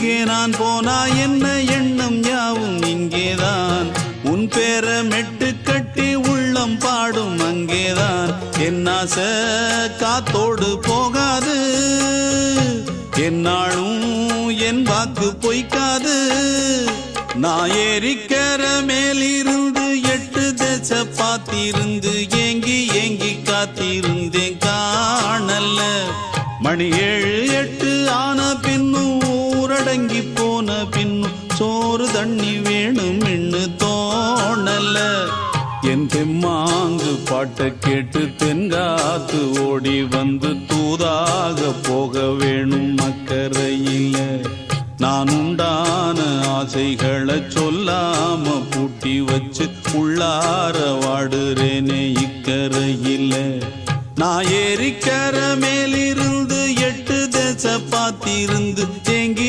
எங்கே நான் போனா என்ன எண்ணம் யாவும் இங்கேதான் உன் பேர மெட்டு கட்டி உள்ளம் பாடும் அங்கேதான் என் ஆசை காத்தோடு போகாது என்னாலும் என் வாக்கு பொய்க்காது நான் ஏறிக்கர மேலிருந்து 8 தேச பார்த்திருந்து ஏங்கி ஏங்கி காத்திருந்தேன் காணல்ல மணி 7 8 ஆன பின்னும் ஊரடங்கி போன பின்னும் சோறு தண்ணி வேணும் என்று தோணல என் தெம்மாங்கு பாட்டை கேட்டு தென்காத்து ஓடி வந்து தூதாக போக வேணும் அக்கறையில நான் உண்டான ஆசைகளை சொல்லாம பூட்டி வச்சு உள்ளார வாடுறேனே இக்கரையில நான் ஏறிக்கர மேலிருந்து 8 தேச பார்த்திருந்து ஏங்கி